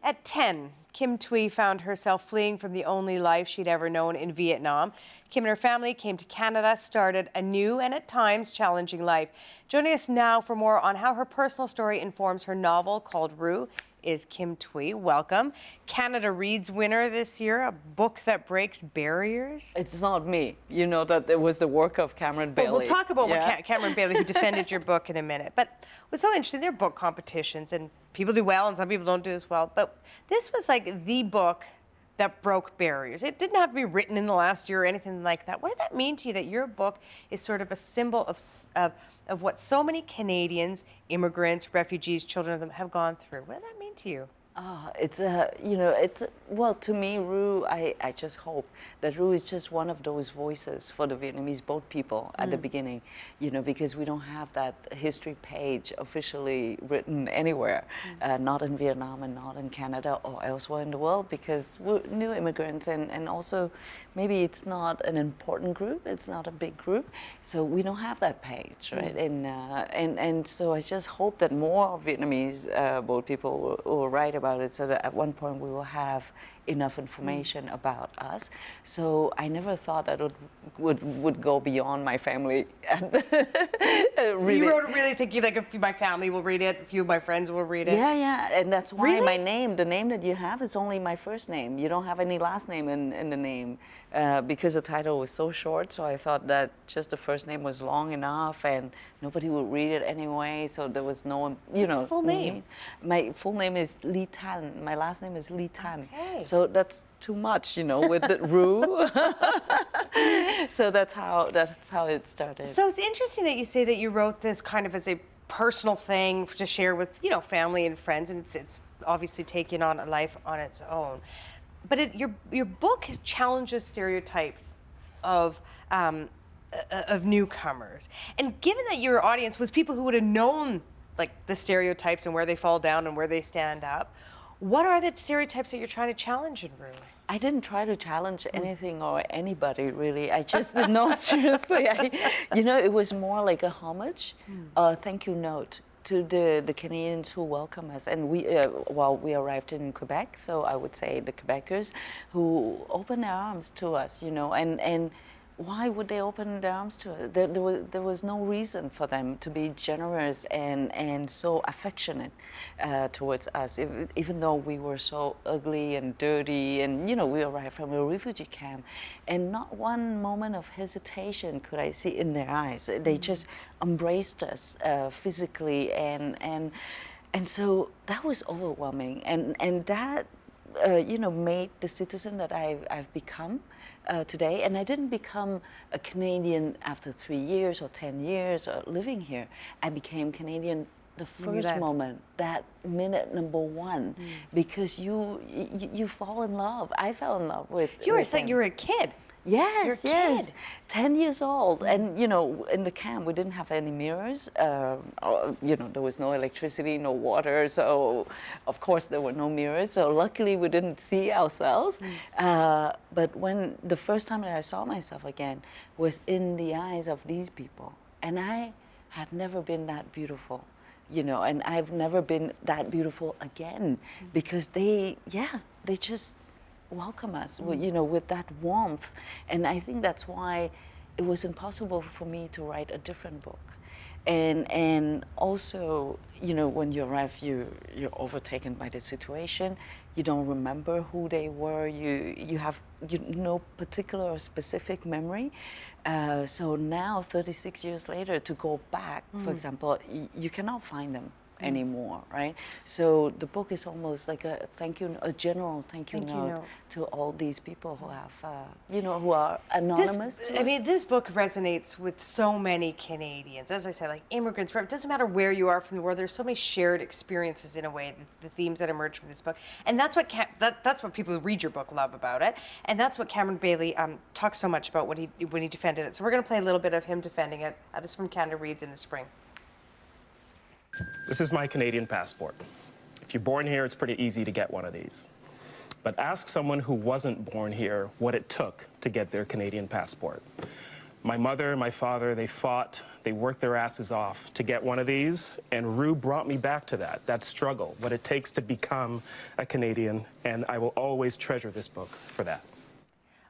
At 10, Kim Thúy found herself fleeing from the only life she'd ever known in Vietnam. Kim and her family came to Canada, started a new and at times challenging life. Joining us now for more on how her personal story informs her novel called Rue is Kim Thúy. Welcome. Canada Reads winner this year, a book that breaks barriers. It's not me. You know that it was the work of Cameron Bailey. Well, we'll talk about what Cameron Bailey, who defended your book, in a minute. But what's so interesting, there are book competitions, and people do well, and some people don't do as well. But this was like the book that broke barriers. It didn't have to be written in the last year or anything like that. What did that mean to you, that your book is sort of a symbol of what so many Canadians, immigrants, refugees, children of them have gone through? What did that mean to you? It's well, to me, Rue, I just hope that Rue is just one of those voices for the Vietnamese boat people at the beginning, because we don't have that history page officially written anywhere, not in Vietnam and not in Canada or elsewhere in the world, because we're new immigrants, and also maybe it's not an important group, it's not a big group, so we don't have that page, right? And so I just hope that more Vietnamese boat people will write about it, so that at one point we will have enough information about us. So I never thought that it would go beyond my family. You wrote it really thinking like, if my family will read it, a few of my friends will read it. Yeah, and that's why Really? my name, the name that you have, is only my first name. You don't have any last name in the name, because the title was so short. So I thought that just the first name was long enough, and nobody would read it anyway. So there was no, What's your full name? My full name is Ly Tan. My last name is Ly Tan. Okay. So that's too much, with the Rue. So that's how it started. So it's interesting that you say that you wrote this kind of as a personal thing to share with, family and friends, and it's obviously taken on a life on its own. But your book challenges stereotypes of newcomers, and given that your audience was people who would have known like the stereotypes and where they fall down and where they stand up, what are the stereotypes that you're trying to challenge in Rue? I didn't try to challenge anything or anybody, really. I just no, seriously. It was more like a homage, a thank you note to the Canadians who welcome us. And we arrived in Quebec, so I would say the Quebecers who opened their arms to us, and why would they open their arms to us? There was no reason for them to be generous and so affectionate towards us, even though we were so ugly and dirty, and we arrived from a refugee camp, and not one moment of hesitation could I see in their eyes. They just embraced us physically, and so that was overwhelming, and that made the citizen that I've become today. And I didn't become a Canadian after 3 years or 10 years or living here. I became Canadian the first moment, that minute number one, because you fall in love. I fell in love with. You were a kid. Yes, You're a kid. 10 years old, and in the camp we didn't have any mirrors. There was no electricity, no water, so of course there were no mirrors. So luckily we didn't see ourselves. But when the first time that I saw myself again was in the eyes of these people, and I had never been that beautiful, and I've never been that beautiful again, because they just welcome us, with that warmth. And I think that's why it was impossible for me to write a different book. And also, when you arrive, you're overtaken by the situation. You don't remember who they were. You have no particular or specific memory. So now, 36 years later, to go back, for example, you cannot find them anymore, right? So the book is almost like a general thank you note to all these people who have, who are anonymous. This book resonates with so many Canadians. As I said, like immigrants, it doesn't matter where you are from the world, there's so many shared experiences in a way, the themes that emerge from this book. And that's what that's what people who read your book love about it. And that's what Cameron Bailey talks so much about when he defended it. So we're going to play a little bit of him defending it. This is from Canada Reads in the spring. This is my Canadian passport. If you're born here, it's pretty easy to get one of these. But ask someone who wasn't born here what it took to get their Canadian passport. My mother and my father, they fought, they worked their asses off to get one of these, and Rue brought me back to that struggle, what it takes to become a Canadian, and I will always treasure this book for that.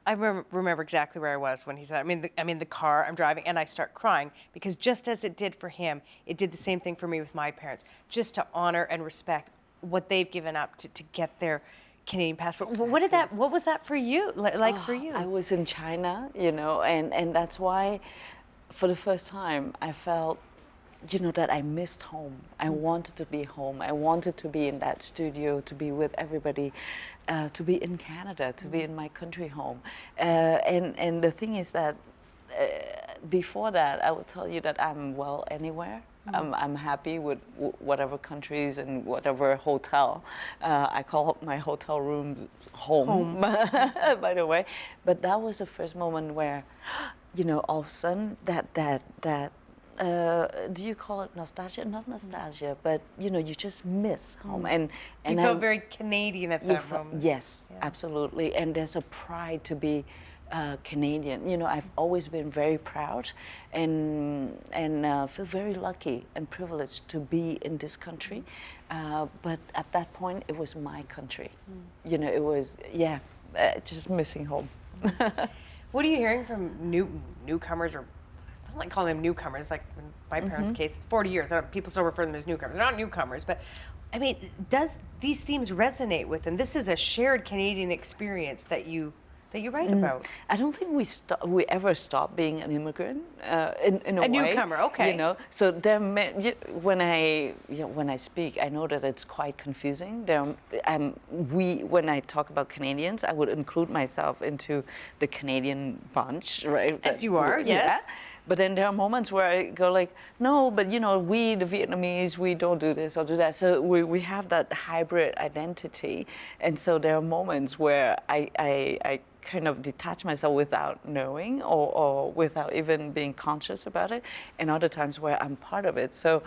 I remember exactly where I was when he said, I'm in the car, I'm driving, and I start crying, because just as it did for him, it did the same thing for me with my parents, just to honor and respect what they've given up to get their Canadian passport. What was that for you, like for you? I was in China, you know, and that's why, for the first time, I felt, you know, that I missed home. I wanted to be home. I wanted to be in that studio, to be with everybody, to be in Canada, to be in my country home. And the thing is that before that, I will tell you that I'm well anywhere. I'm happy with whatever countries and whatever hotel. I call my hotel room home. By the way. But that was the first moment where, you know, all of a sudden that do you call it nostalgia? Not nostalgia, but you know, you just miss home. And you felt very Canadian at that moment. Yes, absolutely. And there's a pride to be Canadian. You know, I've always been very proud and feel very lucky and privileged to be in this country. But at that point, it was my country. You know, it was, just missing home. What are you hearing from newcomers, or I don't like calling them newcomers, like in my parents' case, it's 40 years. People still refer to them as newcomers. They're not newcomers, but I mean, does these themes resonate with them? This is a shared Canadian experience that you write about. I don't think we ever stop being an immigrant in a way. Newcomer, okay. You know, so when I speak, I know that it's quite confusing. When I talk about Canadians, I would include myself into the Canadian bunch, right? As you are, yes. Yeah. But then there are moments where I go like, no, but you know, we, the Vietnamese, we don't do this or do that. So we have that hybrid identity. And so there are moments where I kind of detach myself without knowing or without even being conscious about it. And other times where I'm part of it. So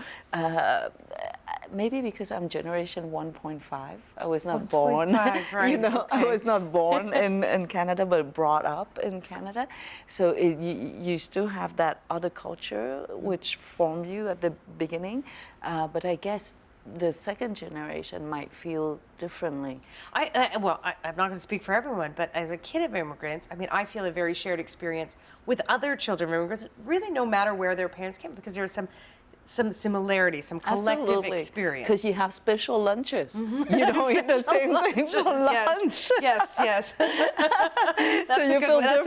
maybe because I'm generation 1.5, I was not born, right, you know, okay. I was not born in Canada, but brought up in Canada. So you still have that other culture which formed you at the beginning. But I guess the second generation might feel differently. I'm not going to speak for everyone, but as a kid of immigrants, I mean, I feel a very shared experience with other children of immigrants, really no matter where their parents came, because there's some similarity, some collective experience. Because you have special lunches. You don't eat the same thing for lunch. Yes. That's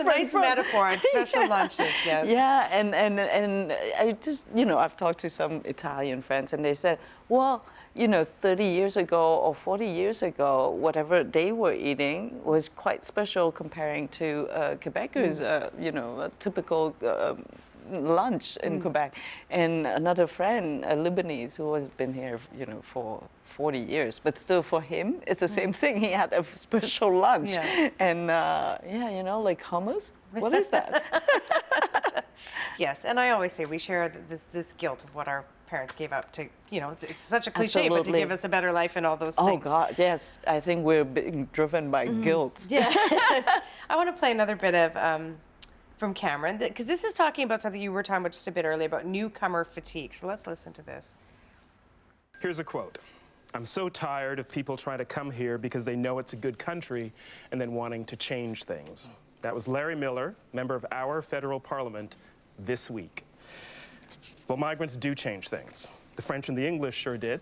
a nice metaphor on special lunches. Yes. Yeah, and I just, you know, I've talked to some Italian friends, and they said, well, you know, 30 years ago or 40 years ago, whatever they were eating was quite special comparing to Quebecers, you know, a typical lunch in Quebec. And another friend, a Lebanese, who has been here, you know, for 40 years, but still for him, it's the same thing. He had a special lunch. Yeah. And you know, like hummus, what is that? Yes, and I always say we share this guilt of what our parents gave up to, you know, it's such a cliche, but to give us a better life and all those things. Oh God, yes. I think we're being driven by guilt. Yeah. I want to play another bit of from Cameron, because this is talking about something you were talking about just a bit earlier, about newcomer fatigue. So let's listen to this. Here's a quote. I'm so tired of people trying to come here because they know it's a good country and then wanting to change things. That was Larry Miller, member of our federal parliament, this week. Well, migrants do change things. The French and the English sure did.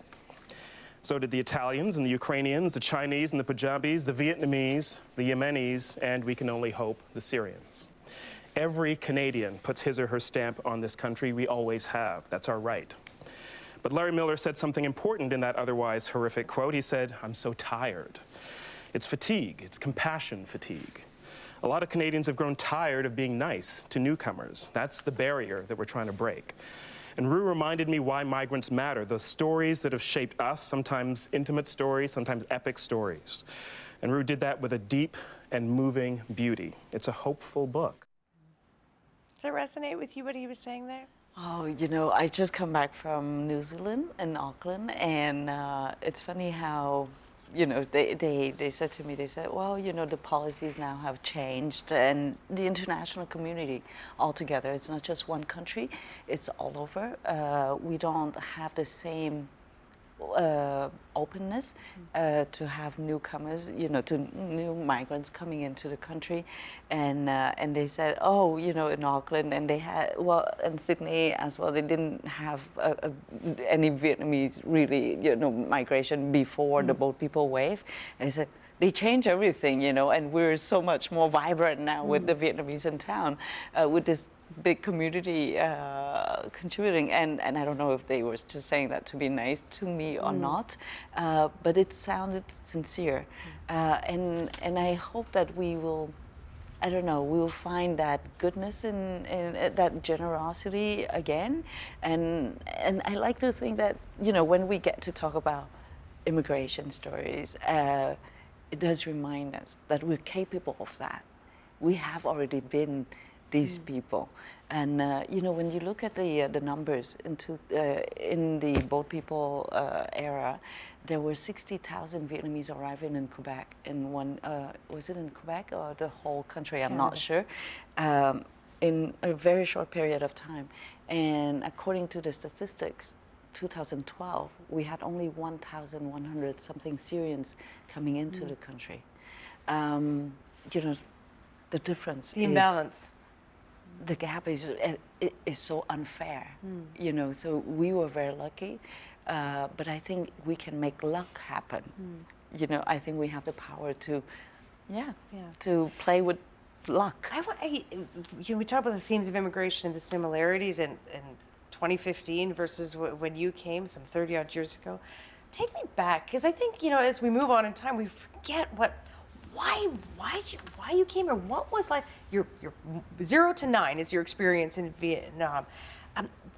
So did the Italians and the Ukrainians, the Chinese and the Punjabis, the Vietnamese, the Yemenis, and we can only hope, the Syrians. Every Canadian puts his or her stamp on this country. We always have. That's our right. But Larry Miller said something important in that otherwise horrific quote. He said, I'm so tired. It's fatigue. It's compassion fatigue. A lot of Canadians have grown tired of being nice to newcomers. That's the barrier that we're trying to break. And Rue reminded me why migrants matter, the stories that have shaped us, sometimes intimate stories, sometimes epic stories. And Rue did that with a deep and moving beauty. It's a hopeful book. Does it resonate with you, what he was saying there? Oh, you know, I just come back from New Zealand in Auckland, and it's funny how, you know, they said to me, they said, well, you know, the policies now have changed, and the international community altogether, it's not just one country, it's all over. We don't have the same openness to have newcomers, you know, to new migrants coming into the country, and they said, oh, you know, in Auckland, and they had, well, in Sydney as well, they didn't have any Vietnamese really, you know, migration before the boat people wave, and they said, they change everything, you know, and we're so much more vibrant now with the Vietnamese in town, with this big community contributing, and I don't know if they were just saying that to be nice to me or not, but it sounded sincere, and I hope that we will, I don't know, we will find that goodness in that generosity again, and I like to think that, you know, when we get to talk about immigration stories, it does remind us that we're capable of that. We have already been these people, and you know, when you look at the numbers in the boat people era, there were 60,000 Vietnamese arriving in Quebec in one. Was it in Quebec or the whole country? I'm not sure. In a very short period of time, and according to the statistics, 2012, we had only 1,100 something Syrians coming into the country. You know, the difference. The imbalance. The gap is so unfair, you know. So we were very lucky, but I think we can make luck happen. You know, I think we have the power to, to play with luck. You know, we talk about the themes of immigration and the similarities in 2015 versus when you came some 30 odd years ago. Take me back, because I think, you know, as we move on in time, we forget why you came here. What was like your 0 to 9 is your experience in Vietnam.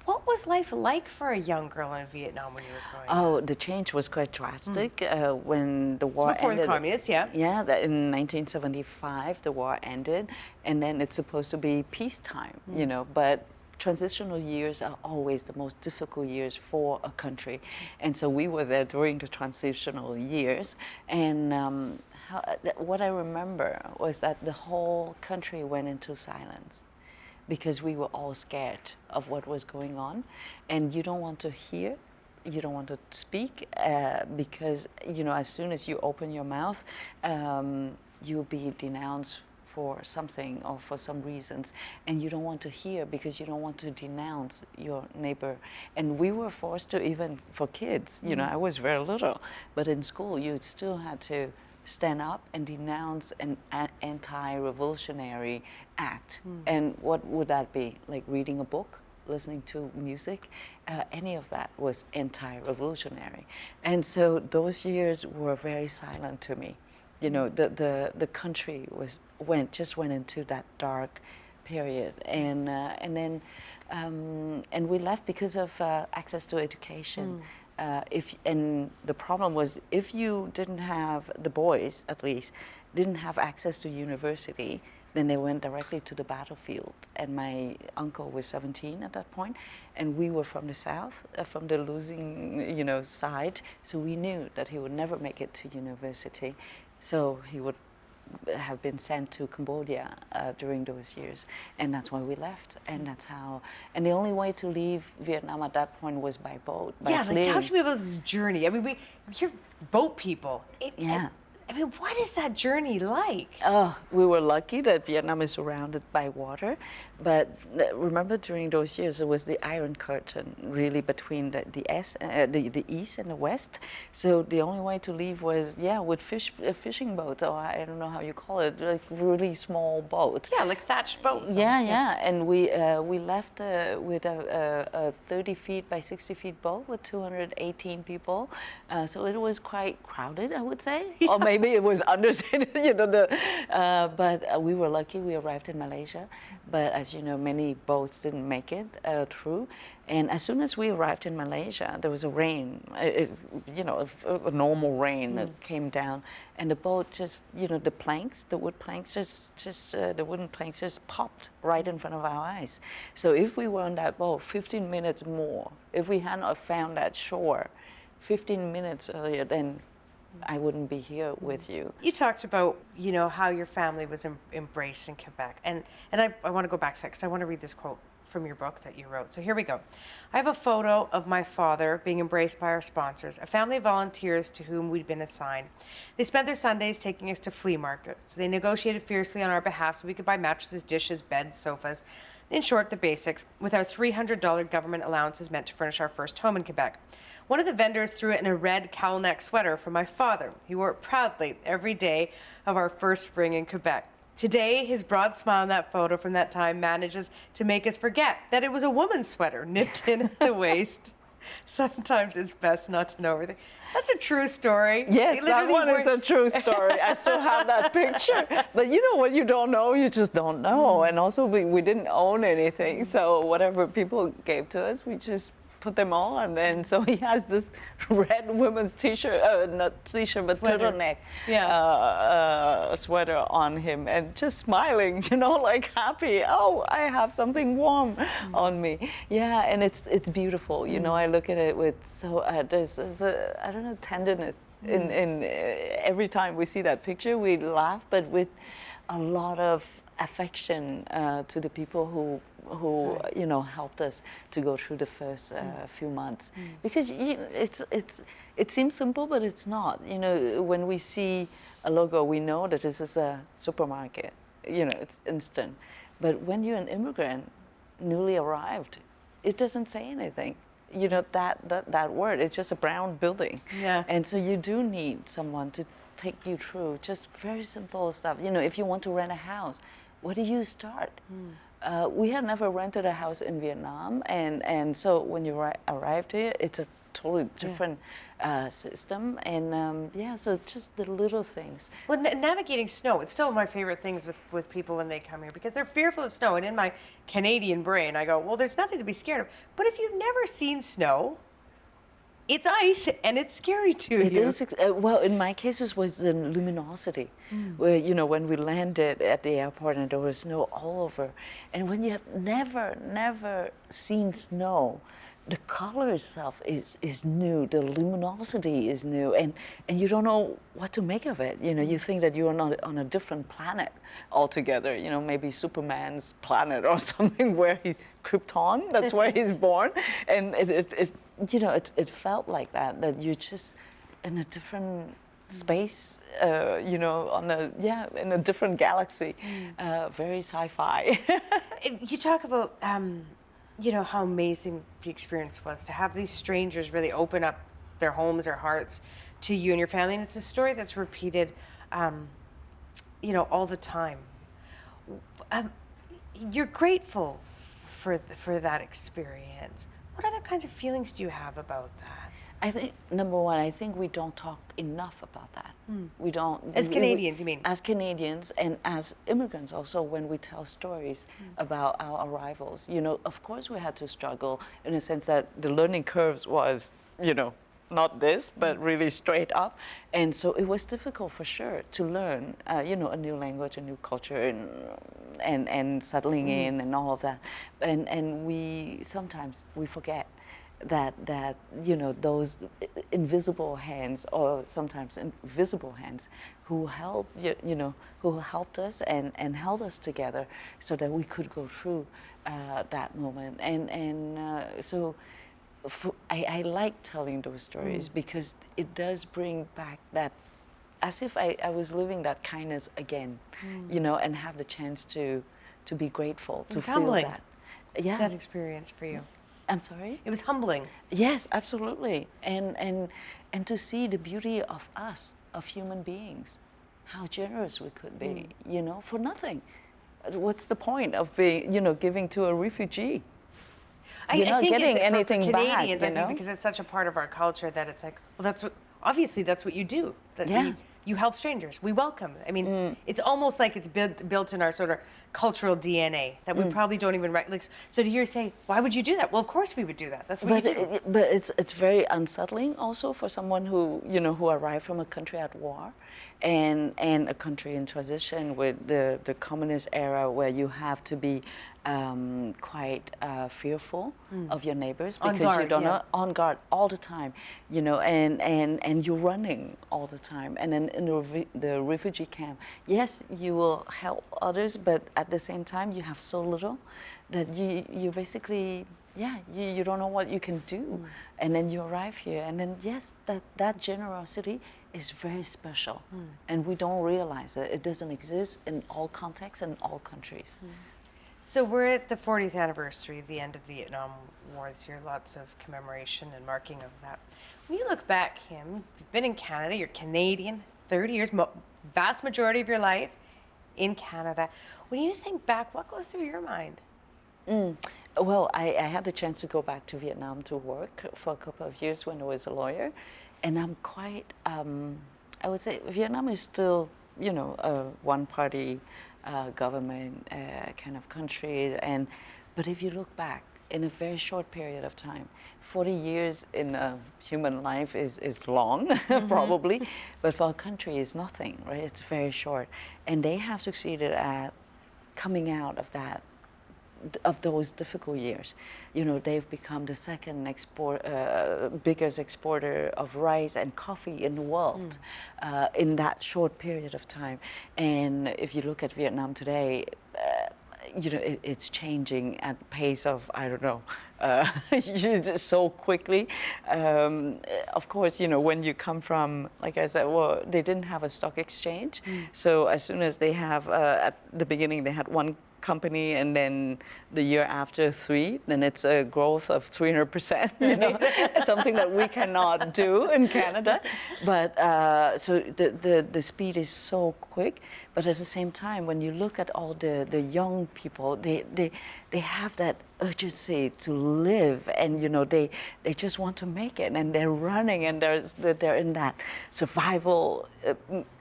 What was life like for a young girl in Vietnam when you were growing up? Oh, the change was quite drastic when the war before ended. the communists, yeah. Yeah, in 1975 the war ended, and then it's supposed to be peacetime, you know, but transitional years are always the most difficult years for a country, and so we were there during the transitional years, and what I remember was that the whole country went into silence because we were all scared of what was going on, and you don't want to hear, you don't want to speak, because, you know, as soon as you open your mouth, you'll be denounced for something or for some reasons, and you don't want to hear because you don't want to denounce your neighbor. And we were forced to, even for kids, you know, I was very little, but in school you still had to stand up and denounce an anti-revolutionary act. And what would that be? Like reading a book, listening to music, any of that was anti-revolutionary. And so those years were very silent to me. You know, the country just went into that dark period, and then we left because of access to education. And the problem was, if you didn't have, the boys at least didn't have access to university, then they went directly to the battlefield. And my uncle was 17 at that point, and we were from the south, from the losing, you know, side. So we knew that he would never make it to university. So he would have been sent to Cambodia during those years, and that's why we left, and that's how. And the only way to leave Vietnam at that point was by boat. By like talk to me about this journey. I mean, you're boat people. I mean, what is that journey like? Oh, we were lucky that Vietnam is surrounded by water, but remember during those years it was the Iron Curtain really between the east and the west. So the only way to leave was with fishing boats, or I don't know how you call it, like really small boat. Yeah, like thatched boats. Yeah. And we left with a 30 feet by 60 feet boat with 218 people. So it was quite crowded, I would say, or maybe it was understated, you know. But we were lucky. We arrived in Malaysia, but as you know, many boats didn't make it through. And as soon as we arrived in Malaysia, there was a rain, you know, a normal rain that came down, and the boat just, you know, the wood planks the wooden planks just popped right in front of our eyes. So if we were on that boat 15 minutes more, if we had not found that shore 15 minutes earlier, then I wouldn't be here with you. You talked about, you know, how your family was embraced in Quebec. And I want to go back to that because I want to read this quote from your book that you wrote. So here we go. I have a photo of my father being embraced by our sponsors, a family of volunteers to whom we'd been assigned. They spent their Sundays taking us to flea markets. They negotiated fiercely on our behalf so we could buy mattresses, dishes, beds, sofas. In short, the basics, with our $300 government allowances meant to furnish our first home in Quebec. One of the vendors threw in a red cowl neck sweater for my father. He wore it proudly every day of our first spring in Quebec. Today, his broad smile in that photo from that time manages to make us forget that it was a woman's sweater nipped in at the waist. Sometimes it's best not to know everything. That's a true story. Yes, that one is a true story. I still have that picture. But you know what you don't know, you just don't know. And also we didn't own anything. So whatever people gave to us, we just put them on. And so he has this red women's t-shirt, not t-shirt, but Sweater. turtleneck sweater on him and just smiling, you know, like happy. Oh, I have something warm on me. Yeah, and it's beautiful. You know, I look at it with there's a, I don't know, tenderness in every time we see that picture. We laugh, but with a lot of affection to the people who you know, helped us to go through the first few months, because it seems simple, but it's not. You know, when we see a logo, we know that this is a supermarket. You know, it's instant. But when you're an immigrant, newly arrived, it doesn't say anything. You know, that word, it's just a brown building. Yeah. And so you do need someone to take you through just very simple stuff. You know, if you want to rent a house, where do you start? We had never rented a house in Vietnam, and so when you arrived here, it's a totally different system, and so just the little things. Well, navigating snow, it's still one of my favorite things with people when they come here because they're fearful of snow. And in my Canadian brain, I go, well, there's nothing to be scared of. But if you've never seen snow, it's ice and it's scary to It you. is, well, in my case, it was the luminosity, where, you know, when we landed at the airport and there was snow all over. And when you have never seen snow, the color itself is new, the luminosity is new, and you don't know what to make of it. You know, you think that you are not on a different planet altogether, you know, maybe Superman's planet or something where he's Krypton, that's where he's born. And it you know, it felt like that you're just in a different space, you know, in a different galaxy, very sci-fi. You talk about, you know, how amazing the experience was to have these strangers really open up their homes, their hearts to you and your family. And it's a story that's repeated, you know, all the time. You're grateful for that experience. What other kinds of feelings do you have about that? I think, number one, I think we don't talk enough about that. We don't. As Canadians, you mean? As Canadians and as immigrants also, when we tell stories about our arrivals, you know, of course we had to struggle in a sense that the learning curves was, you know, not this, but really straight up. And so it was difficult for sure to learn, you know, a new language, a new culture, and settling in and all of that. And we sometimes forget that you know, those invisible hands, or sometimes invisible hands, who held who helped us and held us together so that we could go through that moment. So I like telling those stories because it does bring back that, as if I was living that kindness again, you know, and have the chance to be grateful, to feel humbling. that. Yeah. That experience for you. I'm sorry? It was humbling. Yes, absolutely. And to see the beauty of us, of human beings, how generous we could be, you know, for nothing. What's the point of being, you know, giving to a refugee? You're not getting anything for back, Canadians, you I know? think, because it's such a part of our culture that it's like, well, that's what, obviously that's what you do. That Yeah. you help strangers. We welcome. I mean, it's almost like it's built in our sort of cultural DNA that we probably don't even like. So to hear you say, why would you do that? Well, of course we would do that. That's what you do. But it's very unsettling also for someone who, you know, who arrived from a country at war and a country in transition with the communist era where you have to be quite fearful of your neighbors On because you guard, don't yeah. know, on guard all the time, you know, and you're running all the time. And then in the refugee camp, yes, you will help others, but at the same time, you have so little that you basically, yeah, you don't know what you can do. And then you arrive here, and then yes, that generosity is very special, and we don't realize it. It doesn't exist in all contexts and all countries. So we're at the 40th anniversary of the end of the Vietnam War this year, lots of commemoration and marking of that. When you look back, Kim, you've been in Canada, you're Canadian, 30 years, vast majority of your life in Canada. When you think back, what goes through your mind? Well, I had the chance to go back to Vietnam to work for a couple of years when I was a lawyer, and I'm quite, I would say Vietnam is still, you know, a one-party government kind of country, but if you look back in a very short period of time, 40 years in a human life is long, probably, but for a country is nothing, right? It's very short, and they have succeeded at coming out of that, of those difficult years. You know, they've become the second biggest exporter of rice and coffee in the world in that short period of time. And if you look at Vietnam today, you know, it's changing at the pace of, I don't know, so quickly. Of course, you know, when you come from, like I said, well, they didn't have a stock exchange. So as soon as they have, at the beginning, they had one company, and then the year after 3, then it's a growth of 300%, you know, something that we cannot do in Canada. But so the speed is so quick, but at the same time, when you look at all the young people, they have that urgency to live, and you know, they just want to make it, and they're running, and they're in that survival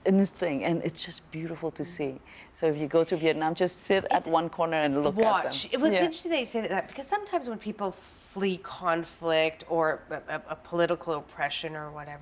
instinct, and it's just beautiful to see. So if you go to Vietnam, just sit at one corner and look at them. It was interesting that you say that, because sometimes when people flee conflict or a political oppression or whatever,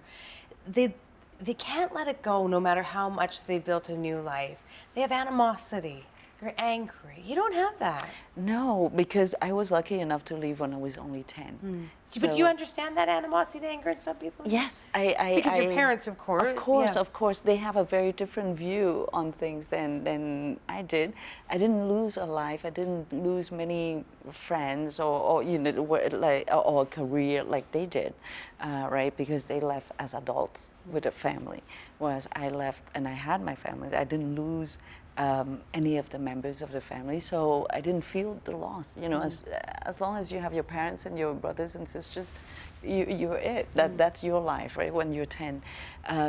they can't let it go no matter how much they built a new life. They have animosity. They're angry. You don't have that. No, because I was lucky enough to leave when I was only 10. But do you understand that animosity and anger in some people? Yes, Because your parents, of course. Of course, they have a very different view on things than I did. I didn't lose a life. I didn't lose many friends or you know, like or a career like they did, right? Because they left as adults with a family, whereas I left and I had my family. I didn't lose any of the members of the family, so I didn't feel the loss. You know, as long as you have your parents and your brothers and sisters, you're it. That's your life, right? When you're 10,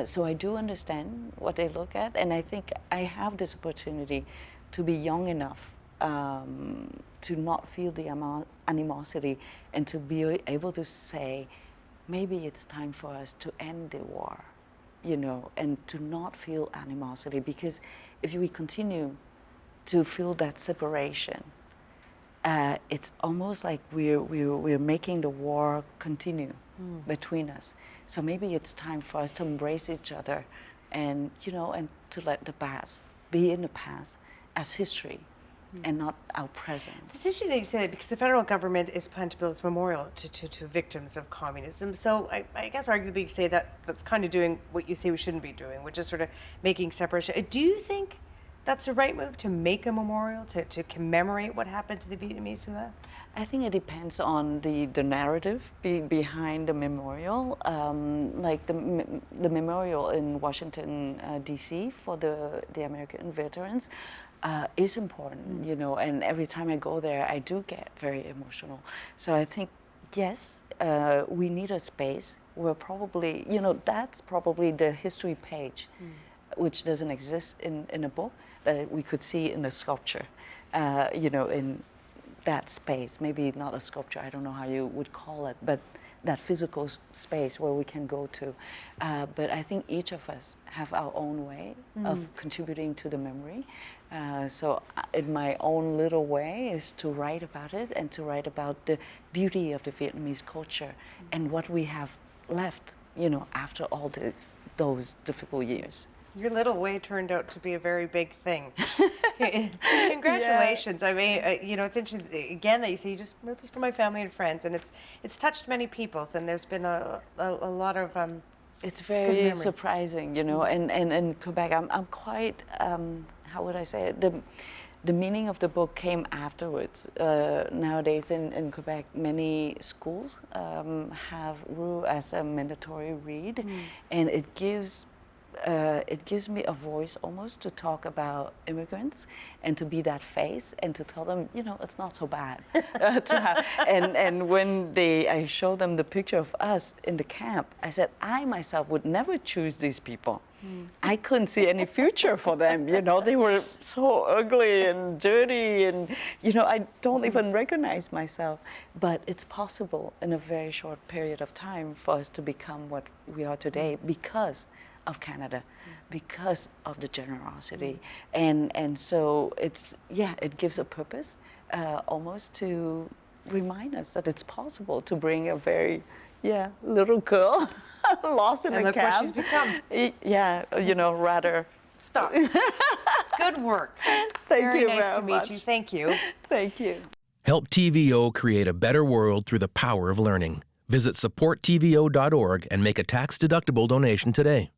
so I do understand what they look at, and I think I have this opportunity to be young enough to not feel the animosity, and to be able to say, maybe it's time for us to end the war, you know, and to not feel animosity, because if we continue to feel that separation, it's almost like we're making the war continue between us. So maybe it's time for us to embrace each other, and you know, and to let the past be in the past as history, and not our present. It's interesting that you say that, because the federal government is planning to build this memorial to victims of communism. So I guess arguably you say that that's kind of doing what you say we shouldn't be doing, which is sort of making separation. Do you think that's the right move, to make a memorial, to commemorate what happened to the Vietnamese who left? I think it depends on the narrative behind the memorial. Like the memorial in Washington, D.C. for the American veterans is important, you know, and every time I go there, I do get very emotional. So I think, yes, we need a space where probably, you know, that's probably the history page, which doesn't exist in a book, that we could see in a sculpture, you know, in that space. Maybe not a sculpture, I don't know how you would call it, but that physical space where we can go to. But I think each of us have our own way of contributing to the memory. So in my own little way is to write about it, and to write about the beauty of the Vietnamese culture and what we have left, you know, after all those difficult years. Your little way turned out to be a very big thing. Congratulations. I mean, you know, it's interesting, again, that you say you just wrote this for my family and friends, and it's touched many people's, and there's been a lot of it's good very memories. surprising, you know, and in Quebec, I'm quite, how would I say it? The meaning of the book came afterwards. Nowadays in Quebec, many schools have Rue as a mandatory read, and it gives me a voice almost to talk about immigrants and to be that face and to tell them, you know, it's not so bad. And when I show them the picture of us in the camp, I said, I myself would never choose these people. I couldn't see any future for them, you know, they were so ugly and dirty and, you know, I don't even recognize myself. But it's possible in a very short period of time for us to become what we are today because of Canada, because of the generosity. And so it gives a purpose almost to remind us that it's possible to bring a very little girl lost in and the look camp. what she's become. Yeah, you know, rather. Stop. Good work. Thank you nice very to meet much. you. Thank you. Thank you. Help TVO create a better world through the power of learning. Visit supporttvo.org and make a tax-deductible donation today.